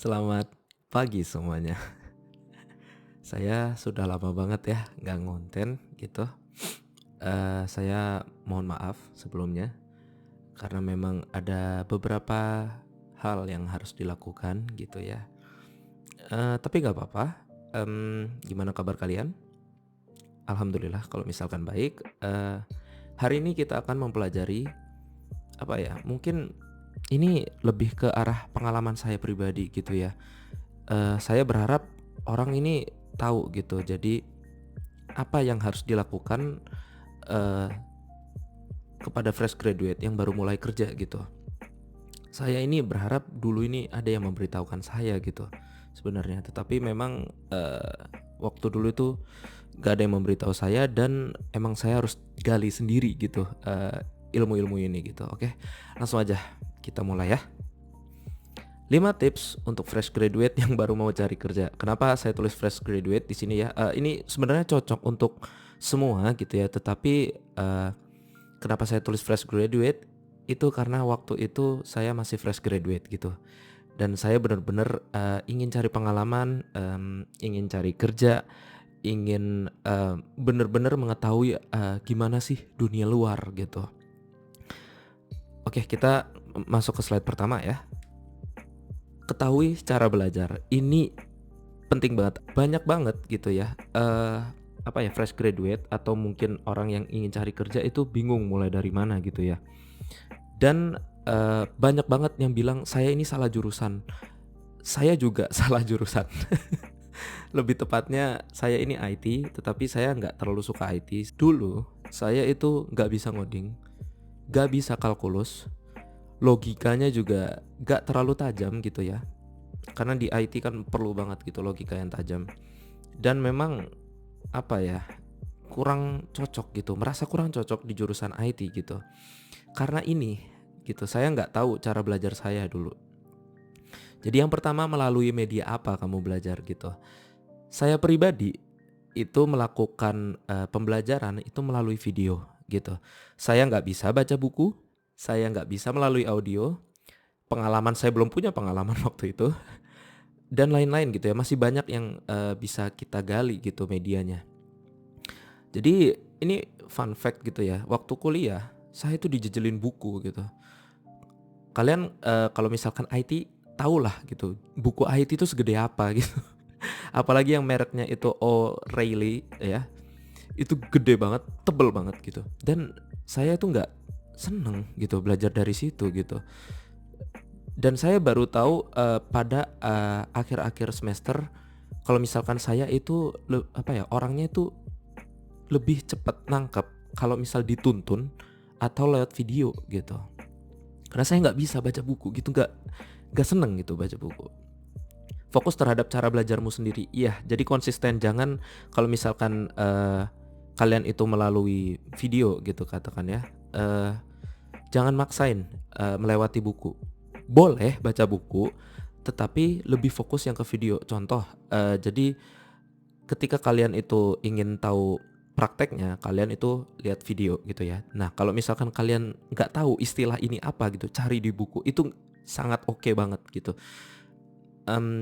Selamat pagi semuanya. Saya sudah lama banget ya nggak ngonten gitu. Saya mohon maaf sebelumnya karena memang ada beberapa hal yang harus dilakukan gitu ya. Tapi nggak apa-apa. Gimana kabar kalian? Alhamdulillah kalau misalkan baik. Hari ini kita akan mempelajari apa ya? Mungkin ini lebih ke arah pengalaman saya pribadi gitu ya. Saya berharap orang ini tahu gitu. Jadi apa yang harus dilakukan eee, kepada fresh graduate yang baru mulai kerja gitu. Saya ini berharap dulu ini ada yang memberitahukan saya gitu sebenarnya, tetapi memang, waktu dulu itu gak ada yang memberitahu saya dan emang saya harus gali sendiri gitu, ilmu-ilmu ini gitu. Oke, langsung aja kita mulai ya. 5 tips untuk fresh graduate yang baru mau cari kerja. Kenapa saya tulis fresh graduate di sini ya? Ini sebenarnya cocok untuk semua gitu ya, tetapi, kenapa saya tulis fresh graduate, itu karena waktu itu saya masih fresh graduate gitu. Dan saya benar-benar, ingin cari pengalaman, ingin cari kerja, ingin, bener-bener mengetahui, gimana sih dunia luar gitu. Oke, kita masuk ke slide pertama ya. Ketahui cara belajar, ini penting banget, banyak banget gitu ya, apa ya, fresh graduate atau mungkin orang yang ingin cari kerja itu bingung mulai dari mana gitu ya. Dan, banyak banget yang bilang, "Saya ini salah jurusan." Saya juga salah jurusan. Lebih tepatnya saya ini IT, tetapi saya nggak terlalu suka IT. Dulu saya itu nggak bisa ngoding, nggak bisa kalkulus, logikanya juga nggak terlalu tajam gitu ya. Karena di IT kan perlu banget gitu logika yang tajam. Dan memang apa ya, kurang cocok gitu, merasa kurang cocok di jurusan IT gitu. Karena ini gitu, saya nggak tahu cara belajar saya dulu. Jadi yang pertama, melalui media apa kamu belajar gitu. Saya pribadi itu melakukan, pembelajaran itu melalui video gitu. Saya nggak bisa baca buku, saya nggak bisa melalui audio, pengalaman saya belum punya pengalaman waktu itu, dan lain-lain gitu ya, masih banyak yang, bisa kita gali gitu medianya. Jadi ini fun fact gitu ya, waktu kuliah saya itu dijejelin buku gitu. Kalian, kalau misalkan IT tahulah gitu, buku IT itu segede apa gitu. Apalagi yang mereknya itu O'Reilly ya, itu gede banget, tebel banget gitu. Dan saya itu nggak seneng gitu belajar dari situ gitu. Dan saya baru tahu, pada, akhir-akhir semester kalau misalkan saya itu apa ya, orangnya itu lebih cepat nangkep kalau misal dituntun atau lewat video gitu. Karena saya nggak bisa baca buku gitu, nggak seneng gitu baca buku. Fokus terhadap cara belajarmu sendiri. Iya, jadi konsisten, jangan kalau misalkan, kalian itu melalui video gitu katakan ya, jangan maksain, melewati buku. Boleh baca buku, tetapi lebih fokus yang ke video. Contoh, jadi ketika kalian itu ingin tahu prakteknya, kalian itu lihat video gitu ya. Nah, kalau misalkan kalian nggak tahu istilah ini apa gitu, cari di buku, itu sangat oke banget gitu.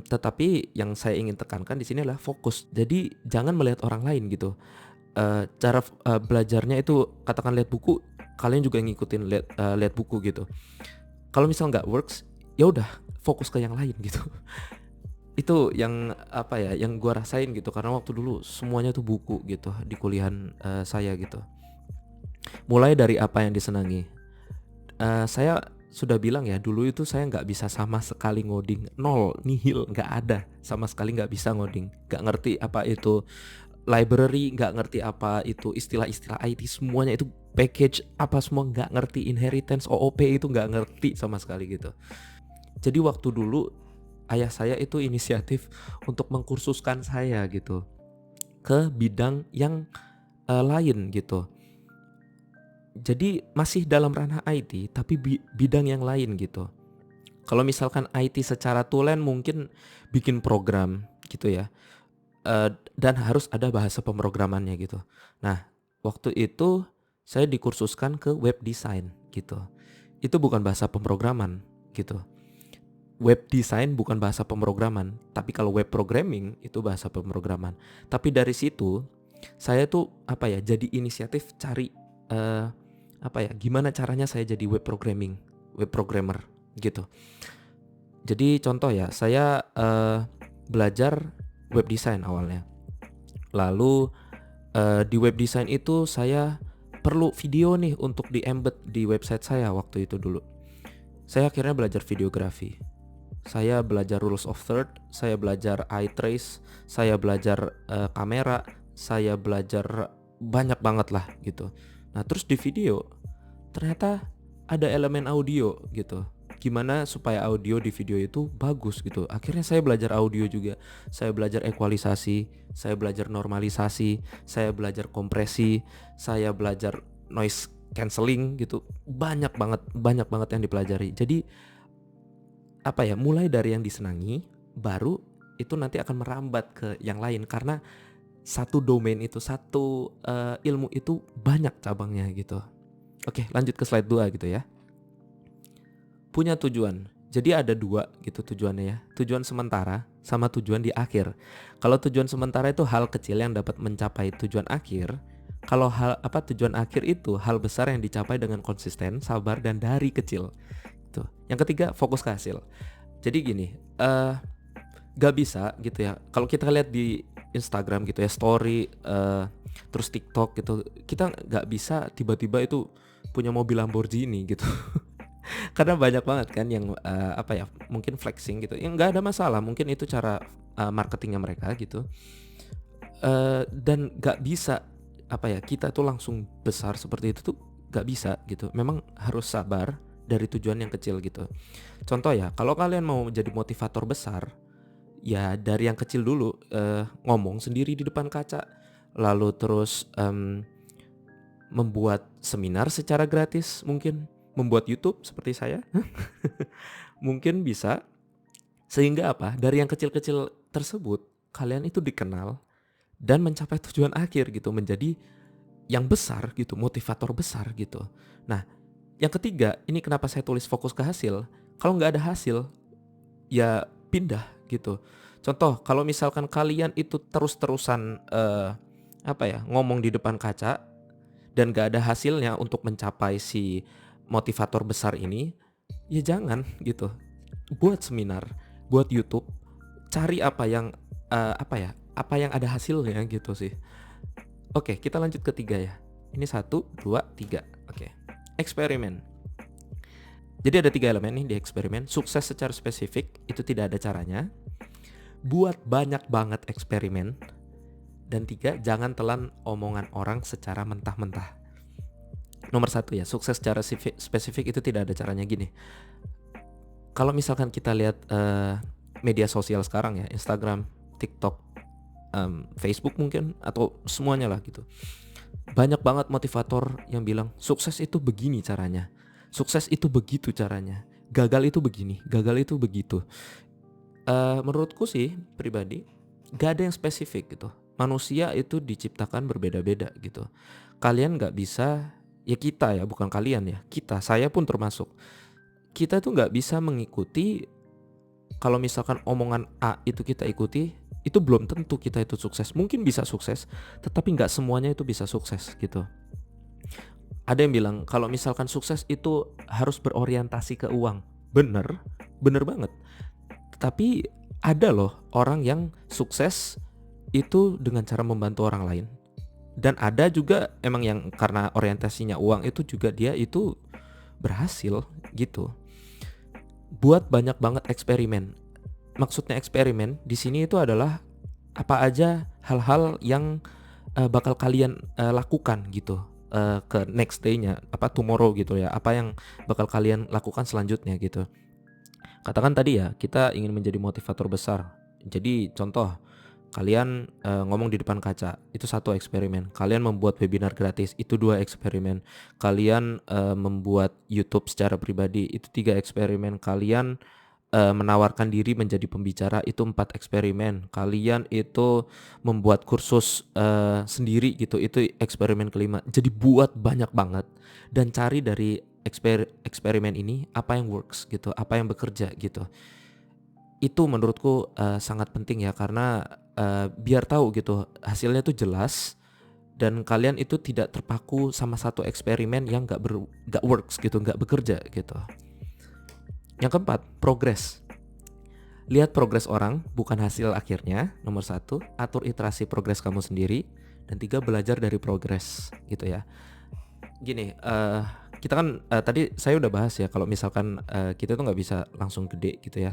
Tetapi yang saya ingin tekankan di sini adalah fokus. Jadi jangan melihat orang lain gitu. Cara belajarnya itu katakan lihat buku, kalian juga ngikutin lihat buku gitu. Kalau misal nggak works, ya udah fokus ke yang lain gitu. Itu yang apa ya, yang gua rasain gitu karena waktu dulu semuanya tuh buku gitu di kuliahan, saya gitu. Mulai dari apa yang disenangi. Saya sudah bilang ya, dulu itu saya nggak bisa sama sekali ngoding, nol, nihil, nggak ada, sama sekali nggak bisa ngoding, nggak ngerti apa itu library, nggak ngerti apa itu istilah-istilah IT, semuanya itu package apa semua nggak ngerti, inheritance, OOP itu nggak ngerti sama sekali gitu. Jadi waktu dulu ayah saya itu inisiatif untuk mengkursuskan saya gitu ke bidang yang, lain gitu. Jadi masih dalam ranah IT tapi bidang yang lain gitu. Kalau misalkan IT secara tulen mungkin bikin program gitu ya, dan harus ada bahasa pemrogramannya gitu. Nah, waktu itu saya dikursuskan ke web design gitu. Itu bukan bahasa pemrograman gitu. web design bukan bahasa pemrograman, tapi kalau web programming itu bahasa pemrograman. Tapi dari situ saya tuh jadi inisiatif cari gimana caranya saya jadi web programmer gitu. Jadi contoh ya, saya belajar web design awalnya. Lalu di web design itu saya perlu video nih untuk di-embed di website saya waktu itu dulu. Saya akhirnya belajar videografi. Saya belajar rules of third, saya belajar eye trace, saya belajar kamera, saya belajar banyak banget lah gitu. Nah, terus di video ternyata ada elemen audio gitu. Gimana supaya audio di video itu bagus gitu. Akhirnya saya belajar audio juga. Saya belajar ekualisasi, saya belajar normalisasi, saya belajar kompresi, saya belajar noise cancelling gitu. Banyak banget yang dipelajari. Jadi mulai dari yang disenangi, baru itu nanti akan merambat ke yang lain, karena satu domain itu, satu ilmu itu banyak cabangnya gitu. Oke, lanjut ke slide 2 gitu ya. Punya tujuan. Jadi ada 2 gitu tujuannya ya. Tujuan sementara sama tujuan di akhir. Kalau tujuan sementara itu hal kecil yang dapat mencapai tujuan akhir. Kalau tujuan akhir itu hal besar yang dicapai dengan konsisten, sabar, dan dari kecil. Tuh. Yang ketiga, fokus ke hasil. Jadi gini, gak bisa gitu ya. Kalau kita lihat di Instagram gitu ya, story, terus TikTok gitu, kita gak bisa tiba-tiba itu punya mobil Lamborghini gitu. Karena banyak banget kan yang mungkin flexing gitu. Yang gak ada masalah, mungkin itu cara marketingnya mereka gitu. Dan gak bisa kita tuh langsung besar seperti itu tuh gak bisa gitu. Memang harus sabar dari tujuan yang kecil gitu. Contoh ya, kalau kalian mau jadi motivator besar, ya dari yang kecil dulu, ngomong sendiri di depan kaca, lalu terus membuat seminar secara gratis, mungkin membuat YouTube seperti saya. Mungkin bisa, sehingga dari yang kecil-kecil tersebut kalian itu dikenal dan mencapai tujuan akhir gitu, menjadi yang besar gitu, motivator besar gitu. Nah, yang ketiga, ini kenapa saya tulis fokus ke hasil. Kalau nggak ada hasil, ya pindah gitu. Contoh, kalau misalkan kalian itu terus-terusan ngomong di depan kaca dan nggak ada hasilnya untuk mencapai si motivator besar ini, ya jangan gitu. Buat seminar, buat YouTube, cari apa yang ada hasilnya gitu sih. Oke, kita lanjut ke 3 ya. Ini 1, 2, 3. Oke. Eksperimen. Jadi ada 3 elemen nih di eksperimen. Sukses secara spesifik, itu tidak ada caranya. Buat banyak banget eksperimen. Dan 3, jangan telan omongan orang secara mentah-mentah. Nomor 1 ya, sukses secara spesifik itu tidak ada caranya. Gini, kalau misalkan kita lihat media sosial sekarang ya, Instagram, TikTok, Facebook mungkin, atau semuanya lah gitu, banyak banget motivator yang bilang sukses itu begini caranya, sukses itu begitu caranya, gagal itu begini, gagal itu begitu. Menurutku sih pribadi, gak ada yang spesifik gitu. Manusia itu diciptakan berbeda-beda gitu. Kalian gak bisa, ya kita ya, bukan kalian ya, kita, saya pun termasuk, kita tuh gak bisa mengikuti. Kalau misalkan omongan A itu kita ikuti, itu belum tentu kita itu sukses. Mungkin bisa sukses, tetapi gak semuanya itu bisa sukses gitu. Ada yang bilang kalau misalkan sukses itu harus berorientasi ke uang. Bener banget. Tapi ada loh orang yang sukses itu dengan cara membantu orang lain. Dan ada juga emang yang karena orientasinya uang itu juga dia itu berhasil gitu. Buat banyak banget eksperimen. Maksudnya eksperimen di sini itu adalah apa aja hal-hal yang bakal kalian lakukan gitu ke next day-nya, tomorrow gitu ya. Apa yang bakal kalian lakukan selanjutnya gitu. Katakan tadi ya, kita ingin menjadi motivator besar. Jadi contoh, kalian ngomong di depan kaca, itu 1 eksperimen. Kalian membuat webinar gratis, itu 2 eksperimen. Kalian membuat YouTube secara pribadi, itu 3 eksperimen. Kalian menawarkan diri menjadi pembicara, itu 4 eksperimen. Kalian itu membuat kursus sendiri gitu, itu eksperimen kelima. Jadi buat banyak banget dan cari dari eksperimen ini apa yang works gitu, apa yang bekerja gitu. Itu menurutku, sangat penting ya karena, biar tahu gitu hasilnya tuh jelas dan kalian itu tidak terpaku sama satu eksperimen yang nggak works gitu, nggak bekerja gitu. Yang keempat, progres. Lihat progres orang, bukan hasil akhirnya. Nomor satu, atur iterasi progres kamu sendiri. Dan tiga, belajar dari progres gitu ya. Gini, kita kan tadi saya udah bahas ya kalau misalkan kita tuh nggak bisa langsung gede gitu ya.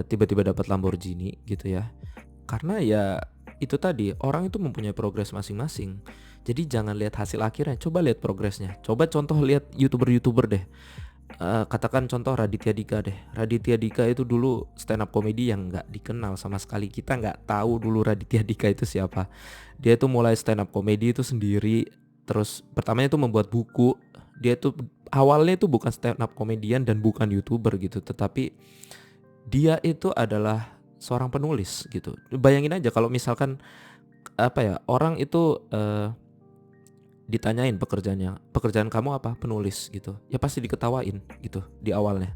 Tiba-tiba dapat Lamborghini gitu ya. Karena ya itu tadi, orang itu mempunyai progres masing-masing. Jadi jangan lihat hasil akhirnya, coba lihat progresnya. Coba contoh lihat YouTuber-YouTuber deh. Katakan contoh Raditya Dika deh. Raditya Dika itu dulu stand up comedy yang nggak dikenal sama sekali. Kita nggak tahu dulu Raditya Dika itu siapa. Dia tuh mulai stand up comedy itu sendiri. Terus pertamanya itu membuat buku. Dia tuh awalnya itu bukan stand up comedian dan bukan YouTuber gitu. Tetapi dia itu adalah seorang penulis gitu. Bayangin aja kalau misalkan apa ya, orang itu ditanyain pekerjaan kamu apa? Penulis gitu. Ya pasti diketawain gitu di awalnya.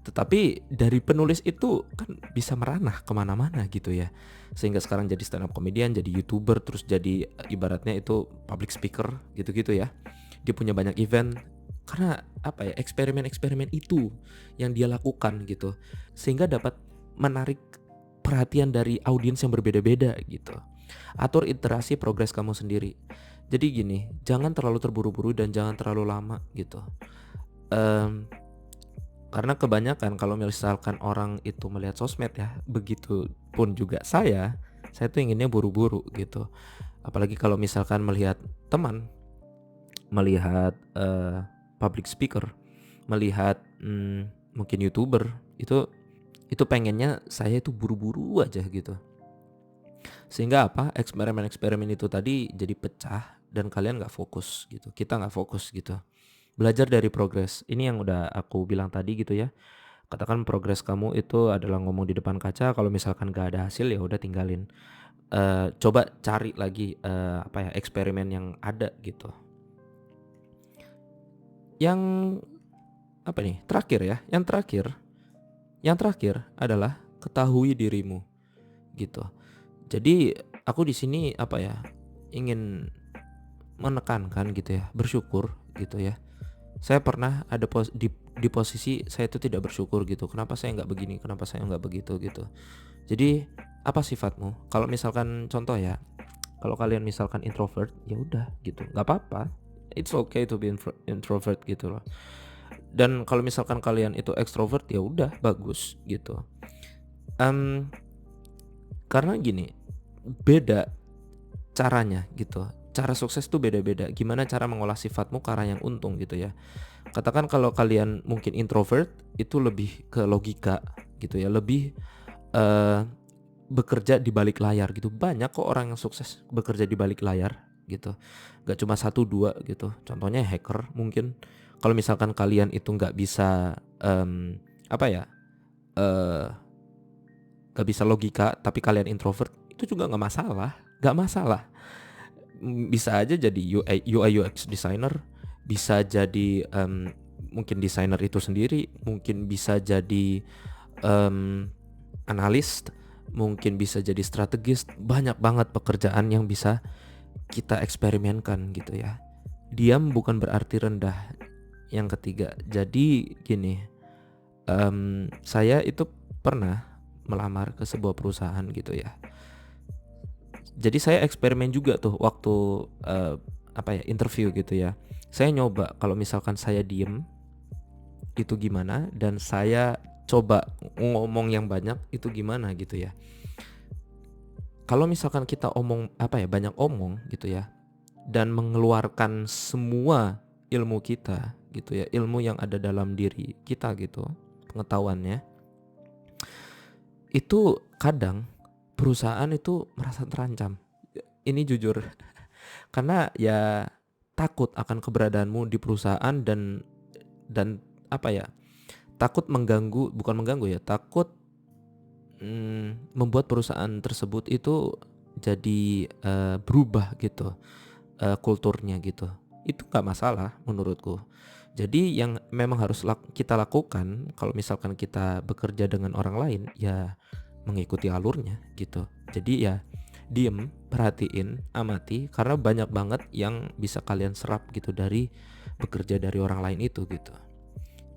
Tetapi dari penulis itu kan bisa meranah kemana-mana gitu ya. Sehingga sekarang jadi stand up comedian, jadi YouTuber, terus jadi ibaratnya itu public speaker gitu-gitu ya. Dia punya banyak event karena apa ya, eksperimen-eksperimen itu yang dia lakukan gitu. Sehingga dapat menarik perhatian dari audiens yang berbeda-beda gitu. Atur iterasi progres kamu sendiri. Jadi gini, jangan terlalu terburu-buru dan jangan terlalu lama gitu. Karena kebanyakan kalau misalkan orang itu melihat sosmed ya, begitu pun juga saya tuh inginnya buru-buru gitu. Apalagi kalau misalkan melihat teman, melihat public speaker, melihat mungkin YouTuber, itu pengennya saya itu buru-buru aja gitu. Sehingga apa, eksperimen-eksperimen itu tadi jadi pecah dan kalian gak fokus gitu. Kita gak fokus gitu. Belajar dari progres. Ini yang udah aku bilang tadi gitu ya. Katakan progres kamu itu adalah ngomong di depan kaca. Kalau misalkan gak ada hasil ya udah tinggalin. Coba cari lagi apa ya, eksperimen yang ada gitu. Yang apa nih? Terakhir ya. Yang terakhir adalah ketahui dirimu gitu. Jadi aku di sini apa ya, ingin menekankan gitu ya, bersyukur gitu ya. Saya pernah ada di posisi saya itu tidak bersyukur gitu. Kenapa saya nggak begini? Kenapa saya nggak begitu gitu. Jadi apa sifatmu? Kalau misalkan contoh ya, kalau kalian misalkan introvert, ya udah gitu, nggak apa-apa. It's okay to be introvert gitu loh. Dan kalau misalkan kalian itu extrovert, ya udah bagus gitu. Karena gini, beda caranya gitu. Cara sukses tuh beda-beda. Gimana cara mengolah sifatmu ke arah yang untung gitu ya. Katakan kalau kalian mungkin introvert, itu lebih ke logika gitu ya. Lebih bekerja di balik layar gitu. Banyak kok orang yang sukses bekerja di balik layar gitu. Gak cuma 1-2 gitu. Contohnya hacker mungkin. Kalau misalkan kalian itu gak bisa apa ya, gak bisa logika tapi kalian introvert, itu juga gak masalah. Bisa aja jadi UI UX designer, bisa jadi mungkin desainer itu sendiri, mungkin bisa jadi analis, mungkin bisa jadi strategis. Banyak banget pekerjaan yang bisa kita eksperimenkan gitu ya. Diam bukan berarti rendah. Yang ketiga, jadi gini, saya itu pernah melamar ke sebuah perusahaan gitu ya. Jadi saya eksperimen juga tuh waktu apa ya, interview gitu ya. Saya nyoba kalau misalkan saya diem itu gimana, dan saya coba ngomong yang banyak itu gimana gitu ya. Kalau misalkan kita banyak omong gitu ya, dan mengeluarkan semua ilmu kita gitu ya, ilmu yang ada dalam diri kita gitu, pengetahuannya, itu kadang perusahaan itu merasa terancam. Ini jujur. Karena ya takut akan keberadaanmu di perusahaan dan apa ya, takut takut membuat perusahaan tersebut itu jadi berubah gitu kulturnya gitu. Itu gak masalah menurutku. Jadi yang memang harus kita lakukan kalau misalkan kita bekerja dengan orang lain, ya mengikuti alurnya gitu. Jadi ya diem, perhatiin, amati, karena banyak banget yang bisa kalian serap gitu dari bekerja dari orang lain itu gitu.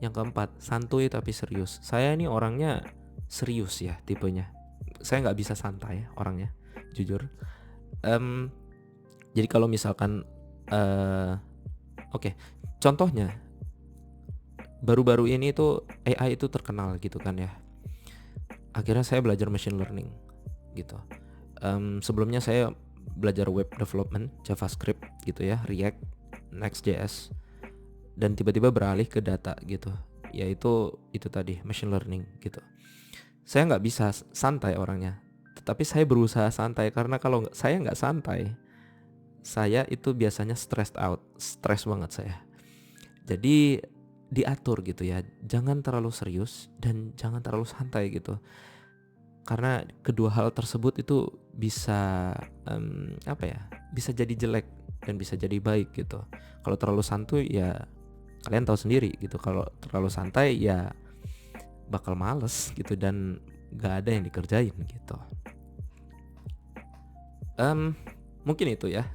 Yang keempat, santuy tapi serius. Saya ini orangnya serius ya tipenya. Saya nggak bisa santai orangnya, jujur. Jadi kalau misalkan oke, contohnya baru-baru ini tuh AI itu terkenal gitu kan ya. Akhirnya saya belajar machine learning gitu. Sebelumnya saya belajar web development, JavaScript gitu ya, React, Next.js, dan tiba-tiba beralih ke data gitu, yaitu itu tadi machine learning gitu. Saya nggak bisa santai orangnya, tetapi saya berusaha santai karena kalau saya nggak santai, saya itu biasanya stressed out, stres banget saya. Jadi diatur gitu ya, jangan terlalu serius dan jangan terlalu santai gitu. Karena kedua hal tersebut itu bisa bisa jadi jelek dan bisa jadi baik gitu. Kalau terlalu santuy ya kalian tahu sendiri gitu. Kalau terlalu santai ya bakal males gitu dan gak ada yang dikerjain gitu. Mungkin itu ya.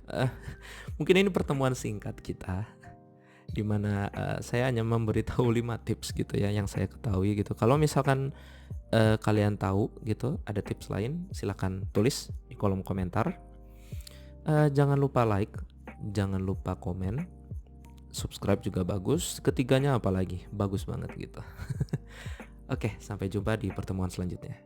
Mungkin ini pertemuan singkat kita, dimana saya hanya memberitahu 5 tips gitu ya yang saya ketahui gitu. Kalau misalkan kalian tahu gitu ada tips lain, silakan tulis di kolom komentar. Jangan lupa like, jangan lupa komen, subscribe juga bagus. Ketiganya apalagi bagus banget gitu. Oke, sampai jumpa di pertemuan selanjutnya.